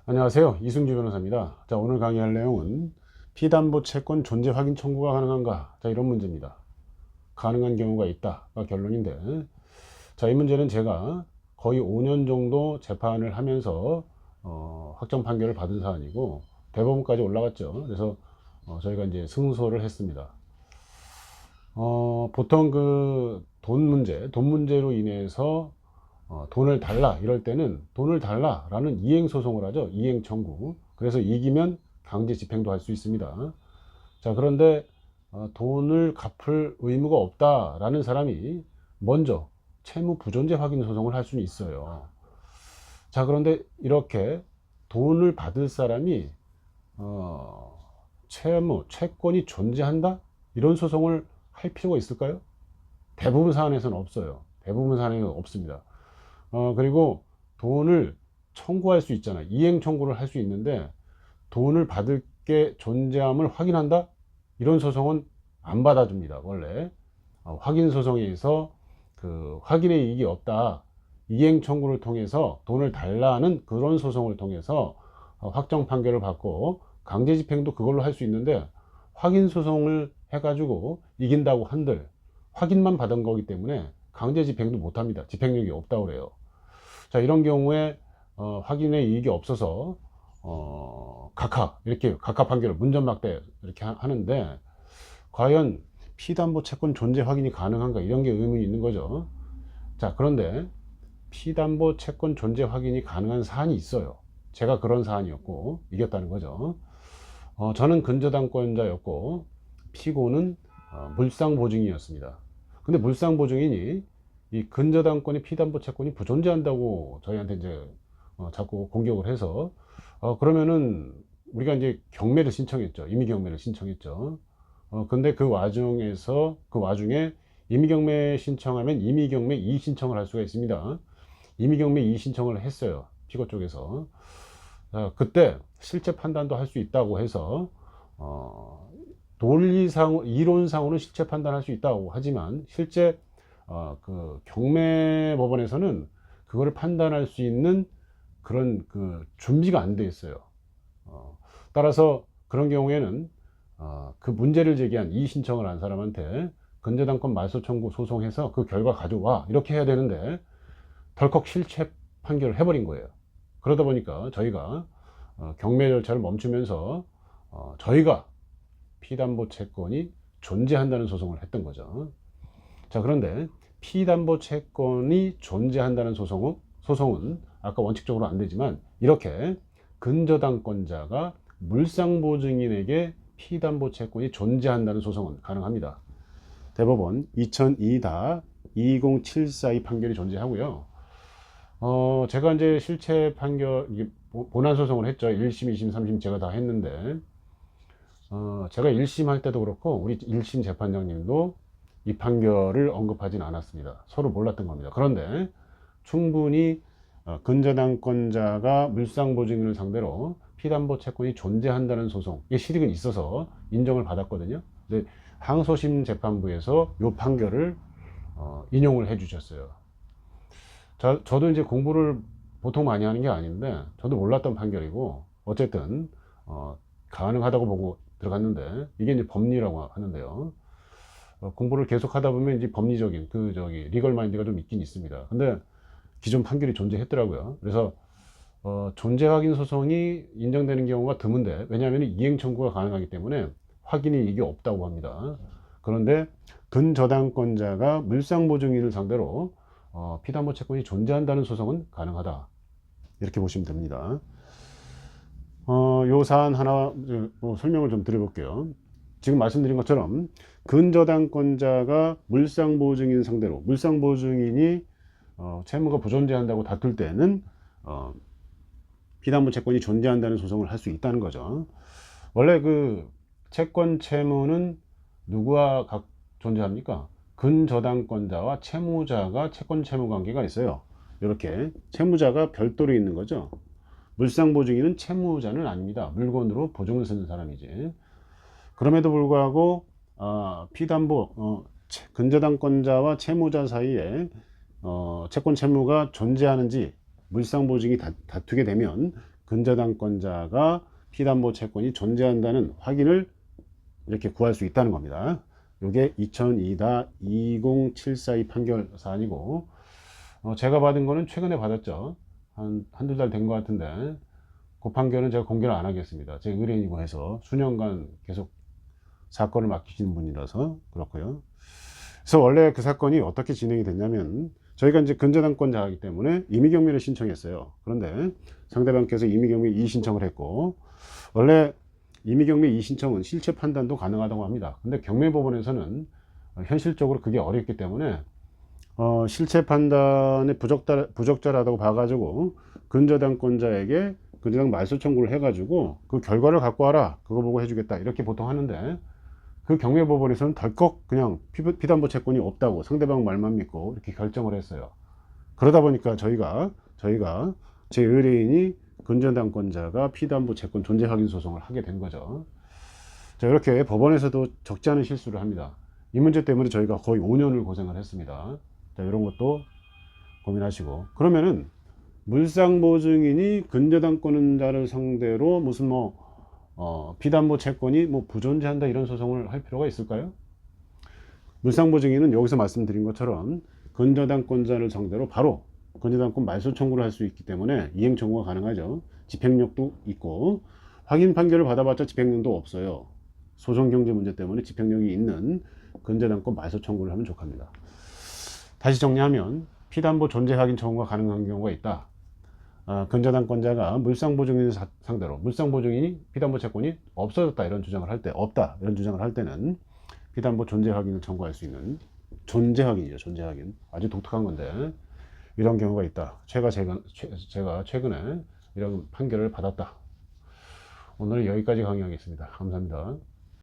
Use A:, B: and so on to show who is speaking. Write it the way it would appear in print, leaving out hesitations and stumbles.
A: 안녕하세요. 이승주 변호사입니다. 자, 오늘 강의할 내용은 피담보 채권 존재 확인 청구가 가능한가? 자, 이런 문제입니다. 가능한 경우가 있다가 결론인데, 자, 이 문제는 제가 거의 5년 정도 재판을 하면서 확정 판결을 받은 사안이고 대법원까지 올라갔죠. 그래서 저희가 이제 승소를 했습니다. 보통 그 돈 문제로 인해서 돈을 달라 이럴 때는 돈을 달라라는 이행 소송을 하죠. 이행 청구. 그래서 이기면 강제 집행도 할 수 있습니다. 자, 그런데 돈을 갚을 의무가 없다라는 사람이 먼저 채무 부존재 확인 소송을 할 수는 있어요. 자, 그런데 이렇게 돈을 받을 사람이 채권이 존재한다? 이런 소송을 할 필요가 있을까요? 대부분 사안에서는 없어요. 대부분 사안에는 없습니다. 그리고 돈을 청구할 수 있잖아요. 이행 청구를 할 수 있는데 돈을 받을 게 존재함을 확인한다? 이런 소송은 안 받아줍니다. 원래 확인 소송에서 그 확인의 이익이 없다. 이행 청구를 통해서 돈을 달라는 그런 소송을 통해서 확정 판결을 받고 강제 집행도 그걸로 할 수 있는데 확인 소송을 해가지고 이긴다고 한들 확인만 받은 거기 때문에 강제 집행도 못합니다. 집행력이 없다고 그래요. 자, 이런 경우에 확인의 이익이 없어서 이렇게 각하 판결을 문전막대 이렇게 하는데 과연 피담보 채권 존재 확인이 가능한가 이런 게 의문이 있는 거죠. 자, 그런데 피담보 채권 존재 확인이 가능한 사안이 있어요. 제가 그런 사안이었고 이겼다는 거죠. 저는 근저당권자였고 피고는 물상보증인이었습니다. 근데 물상보증인이 이 근저당권의 피담보 채권이 부존재한다고 저희한테 이제 자꾸 공격을 해서 그러면은 우리가 이제 경매를 신청했죠. 임의경매를 신청했죠. 근데 그 와중에 임의경매 신청하면 임의경매 이의 신청을 할 수가 있습니다. 임의경매 이의 신청을 했어요. 피고 쪽에서. 그때 실체 판단도 할 수 있다고 해서 이론상으로는 실체 판단할 수 있다고 하지만 실제 그 경매법원에서는 그거를 판단할 수 있는 그런 그 준비가 안 돼 있어요. 따라서 그런 경우에는 그 문제를 제기한 이의 신청을 한 사람한테 근저당권 말소 청구 소송해서 그 결과 가져와 이렇게 해야 되는데 덜컥 실체 판결을 해버린 거예요. 그러다 보니까 저희가 경매 절차를 멈추면서 저희가 피담보 채권이 존재한다는 소송을 했던 거죠. 자, 그런데 피담보 채권이 존재한다는 소송은 아까 원칙적으로 안 되지만 이렇게 근저당권자가 물상보증인에게 피담보 채권이 존재한다는 소송은 가능합니다. 대법원 2002-20742 판결이 존재하고요. 제가 이제 실체 판결, 본안 소송을 했죠. 1심, 2심, 3심 제가 다 했는데, 제가 1심 할 때도 그렇고, 우리 1심 재판장님도 이 판결을 언급하진 않았습니다. 서로 몰랐던 겁니다. 그런데 충분히 근저당권자가 물상보증인을 상대로 피담보 채권이 존재한다는 소송, 이게 실익은 있어서 인정을 받았거든요. 근데 항소심 재판부에서 이 판결을 인용을 해 주셨어요. 저도 이제 공부를 보통 많이 하는 게 아닌데 저도 몰랐던 판결이고 어쨌든 가능하다고 보고 들어갔는데 이게 이제 법리라고 하는데요. 공부를 계속 하다 보면 이제 법리적인 리걸 마인드가 좀 있긴 있습니다. 근데 기존 판결이 존재했더라고요. 그래서 존재 확인 소송이 인정되는 경우가 드문데 왜냐하면 이행 청구가 가능하기 때문에 확인이 이게 없다고 합니다. 그런데 근저당권자가 물상보증인을 상대로 피담보 채권이 존재한다는 소송은 가능하다. 이렇게 보시면 됩니다. 요 사안 하나 설명을 좀 드려볼게요. 지금 말씀드린 것처럼 근저당권자가 물상보증인 상대로 물상보증인이 채무가 부존재한다고 다툴 때는 피담보 채권이 존재한다는 소송을 할 수 있다는 거죠. 원래 그 채권 채무는 누구와 존재합니까? 근저당권자와 채무자가 채권 채무 관계가 있어요. 이렇게 채무자가 별도로 있는 거죠. 물상보증인은 채무자는 아닙니다. 물건으로 보증을 쓰는 사람이지. 그럼에도 불구하고 근저당권자와 채무자 사이에 채권 채무가 존재하는지 물상보증이 다투게 되면 근저당권자가 피담보 채권이 존재한다는 확인을 이렇게 구할 수 있다는 겁니다. 이게 2002-20742 판결 사안이고, 제가 받은 거는 최근에 받았죠. 한두 달 된 것 같은데, 그 판결은 제가 공개를 안 하겠습니다. 제 의뢰인이고 해서 수년간 계속 사건을 맡기시는 분이라서 그렇고요. 그래서 원래 그 사건이 어떻게 진행이 됐냐면, 저희가 이제 근저당권자이기 때문에 임의경미를 신청했어요. 그런데 상대방께서 임의경미 이의신청을 했고, 원래 임의경미 이의신청은 실체 판단도 가능하다고 합니다. 근데 경매법원에서는 현실적으로 그게 어렵기 때문에 실체 판단에 부적절하다고 봐가지고 근저당권자에게 근저당 말소 청구를 해가지고 그 결과를 갖고 와라, 그거 보고 해주겠다, 이렇게 보통 하는데, 그 경매법원에서는 덜컥 그냥 피담보 채권이 없다고 상대방 말만 믿고 이렇게 결정을 했어요. 그러다 보니까 저희가 제 의뢰인이 근저당권자가 피담보 채권 존재 확인 소송을 하게 된 거죠. 자, 이렇게 법원에서도 적지 않은 실수를 합니다. 이 문제 때문에 저희가 거의 5년을 고생을 했습니다. 자, 이런 것도 고민하시고, 그러면은 물상보증인이 근저당권자를 상대로 무슨 피담보 채권이 부존재한다 이런 소송을 할 필요가 있을까요? 물상보증인은 여기서 말씀드린 것처럼 근저당권자를 상대로 바로 근저당권 말소 청구를 할 수 있기 때문에 이행 청구가 가능하죠. 집행력도 있고, 확인 판결을 받아봤자 집행력도 없어요. 소송 경제 문제 때문에 집행력이 있는 근저당권 말소 청구를 하면 족합니다. 다시 정리하면 피담보 존재 확인 청구가 가능한 경우가 있다. 근저당권자가 물상보증인 상대로 물상보증인이 피담보 채권이 없어졌다 이런 주장을 할 때, 없다 이런 주장을 할 때는 피담보 존재 확인을 청구할 수 있는, 존재 확인이죠. 존재 확인. 아주 독특한 건데 이런 경우가 있다. 제가 최근에 이런 판결을 받았다. 오늘은 여기까지 강의하겠습니다. 감사합니다.